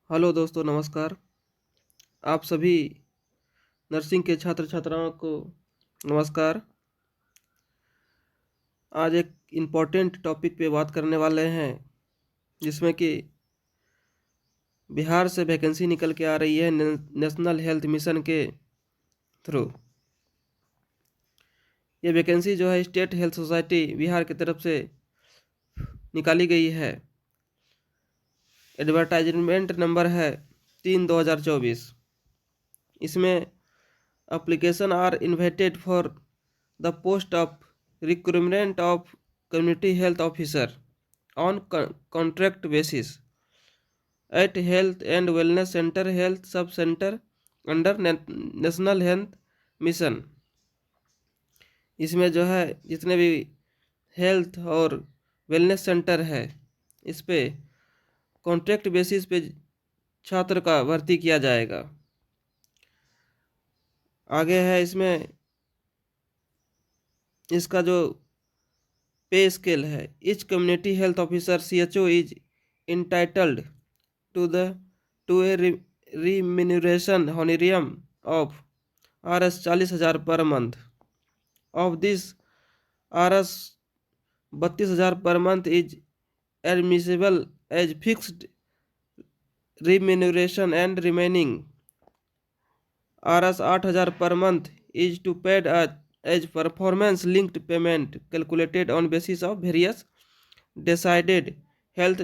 Hello दोस्तों, नमस्कार। आप सभी नर्सिंग के छात्र छात्राओं को नमस्कार। आज एक इम्पोर्टेंट टॉपिक पे बात करने वाले हैं, जिसमें कि बिहार से वैकेंसी निकल के आ रही है नेशनल हेल्थ मिशन के थ्रू। ये वैकेंसी जो है स्टेट हेल्थ सोसाइटी बिहार की तरफ से निकाली गई है। एडवर्टाइजमेंट नंबर है 3/2024। इसमें application are invited for the post of recruitment of community health officer on contract basis at health and wellness center health sub center under national health mission। इसमें जो है जितने भी हेल्थ और वेलनेस सेंटर है, इस पे कॉन्ट्रैक्ट बेसिस पे छात्र का भर्ती किया जाएगा। आगे है इसमें इसका जो पे स्केल है, each community health officer CHO is entitled to the to a remuneration honorarium of Rs 40,000 per month. Of this Rs 32,000 per month is admissible as fixed remuneration and remaining Rs 8,000 per month is to paid as performance linked payment calculated on basis of various decided health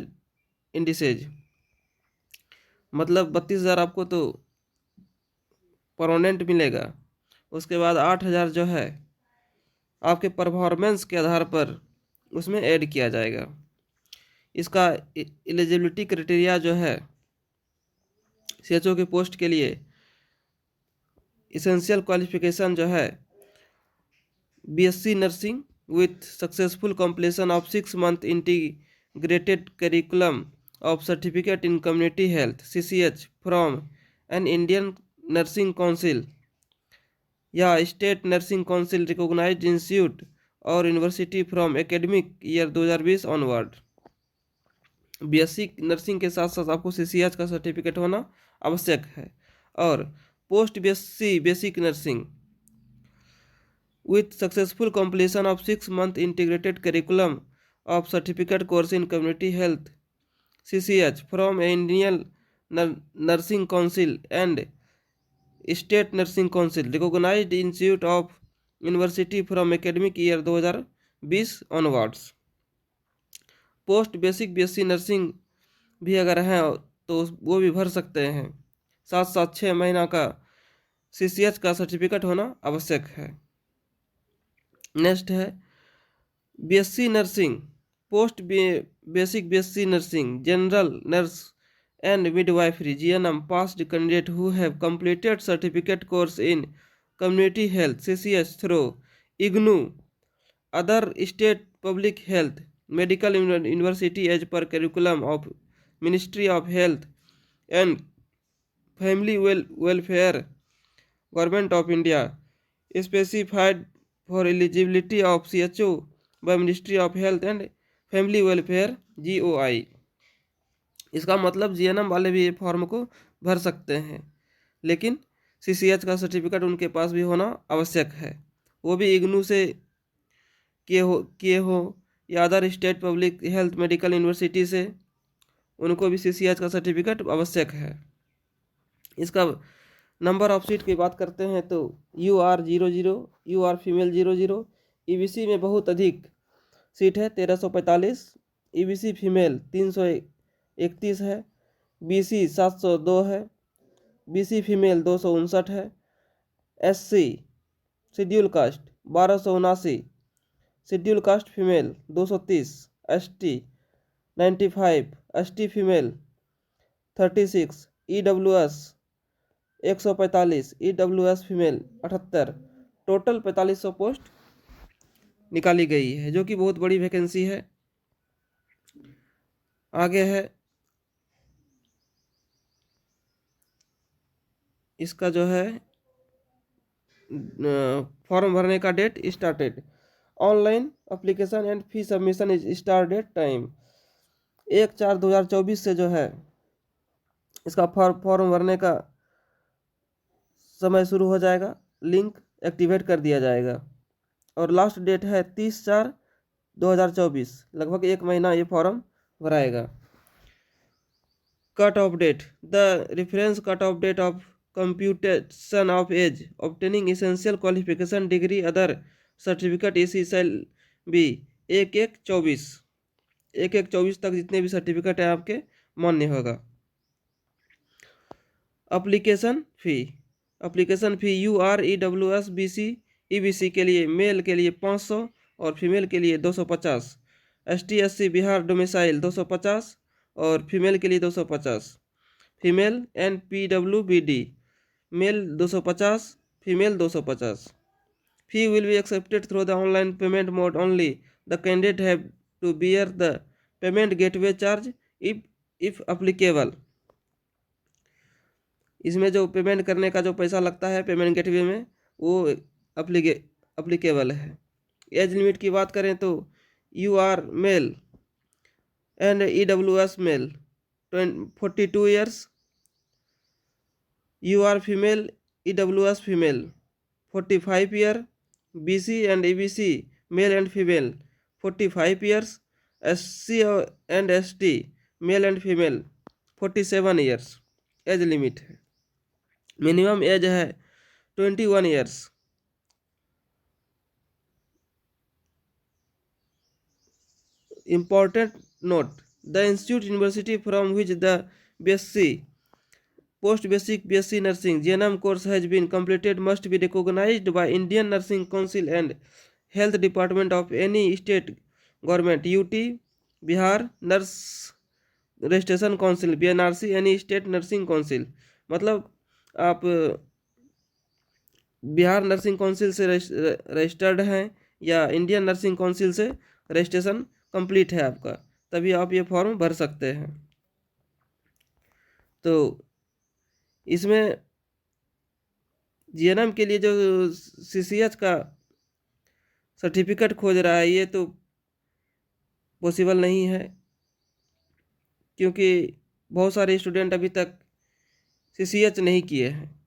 indices। मतलब 32,000 आपको तो permanent मिलेगा, उसके बाद 8,000 जो है आपके performance के आधार पर उसमें ऐड किया जाएगा। इसका एलिजिबिलिटी क्राइटेरिया जो है CHO के पोस्ट के लिए, इसेंशियल क्वालिफिकेशन जो है BSc nursing with successful completion of 6 month integrated curriculum of certificate in community health CCH from an Indian nursing council या state nursing council recognised institute और university from academic year 2020 onward. BSc nursing के साथ साथ आपको CCH का certificate होना आवश्यक है। और post BSc basic nursing with successful completion of 6 month integrated curriculum of certificate course in community health CCH from Indian Nursing Council and State Nursing Council recognized institute of university from academic year 2020 onwards। Post basic BSc nursing भी अगर हैं तो वो भी भर सकते हैं। साथ साथ 6 महीना का CCH का सर्टिफिकेट होना आवश्यक है। नेक्स्ट है BSc nursing post basic BSc nursing general nurse and midwifery GNM passed candidate who have completed certificate course in community health CCH through IGNOU other state public health medical university as per curriculum of Ministry of Health and Family Welfare Government of India specified for eligibility of CHO by Ministry of Health and Family Welfare GOI। इसका मतलब GNM वाले भी ये form को भर सकते हैं, लेकिन CCH का सर्टिफिकेट उनके पास भी होना आवश्यक है। वो भी इग्नू से किए हो या other state public health medical university से, उनको भी CCH का सर्टिफिकेट आवश्यक है। इसका नंबर ऑफ सीट की बात करते हैं तो UR 00, UR फीमेल 00, EBC में बहुत अधिक सीट है 1345, EBC फीमेल 331 है, BC 702 है, BC फीमेल 259 है, SC schedule caste 1279, schedule caste female 230, ST 95, ST female 36, EWS 145, EWS female 78। Total 4500 post निकाली गई है, जो कि बहुत बड़ी वैकेंसी है। आगे है इसका जो है फॉर्म भरने का date started online application and fee submission is started time 1/4/2024 से जो है इसका फॉर्म भरने का समय शुरू हो जाएगा, लिंक एक्टिवेट कर दिया जाएगा और लास्ट डेट है 30/4/2024। लगभग 1 महीना ये फॉर्म भराएगा। Cut off date, the reference cut off date of computation of age obtaining essential qualification degree other certificate इसी शैल बी 1/1/24। 1/1/24 तक जितने भी सर्टिफिकेट है आपके मान्य होगा। एप्लीकेशन फ़ी UREWS EBC के लिए मेल के लिए 500 और फीमेल के लिए 250। ST SC बिहार डोमिसाइल 250 और फीमेल के लिए 250। Female NPWBD male 250, female 250। Fee will be accepted through the online payment mode only. The candidate have to bear the payment gateway charge if applicable. इसमें जो पेमेंट करने का जो पैसा लगता है पेमेंट गेटवे में वो अप्लीकेबल है। एज लिमिट की बात करें तो UR male and EWS male 42 years, UR female EWS female 45 year, BC and EBC male and female 45 years, SC and ST male and female 47 years age limit है। Minimum age है 21 years. Important note, the institute university from which the BSc post basic BSc nursing GNM course has been completed must be recognized by Indian Nursing Council and Health Department of any state government, UT Bihar nurse registration council BNRC any state nursing council. मतलब आप Bihar nursing council से registered हैं या Indian nursing council से registration complete है आपका, तभी आप ये फॉर्म भर सकते हैं। तो इसमें GNM के लिए जो CCH का सर्टिफिकेट खोज रहा है ये तो पॉसिबल नहीं है, क्योंकि बहुत सारे स्टूडेंट अभी तक CCH नहीं किए हैं।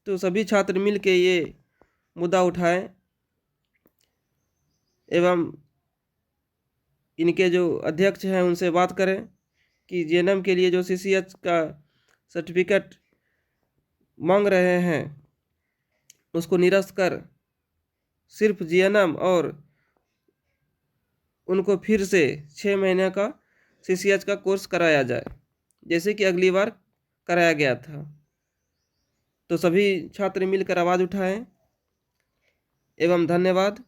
तो सभी छात्र मिल के ये मुद्दा उठाएं एवं इनके जो अध्यक्ष हैं उनसे बात करें कि GNM के लिए जो CCH का सर्टिफिकेट मांग रहे हैं उसको निरस्त कर सिर्फ GNM और उनको फिर से 6 महीने का CCH का कोर्स कराया जाए जैसे कि अगली बार कराया गया था। तो सभी छात्र मिलकर आवाज़ उठाएं एवं धन्यवाद।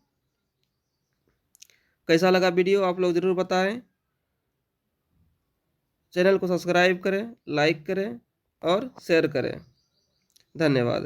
कैसा लगा वीडियो आप लोग ज़रूर बताएं। चैनल को सब्सक्राइब करें, लाइक करें और शेयर करें। धन्यवाद।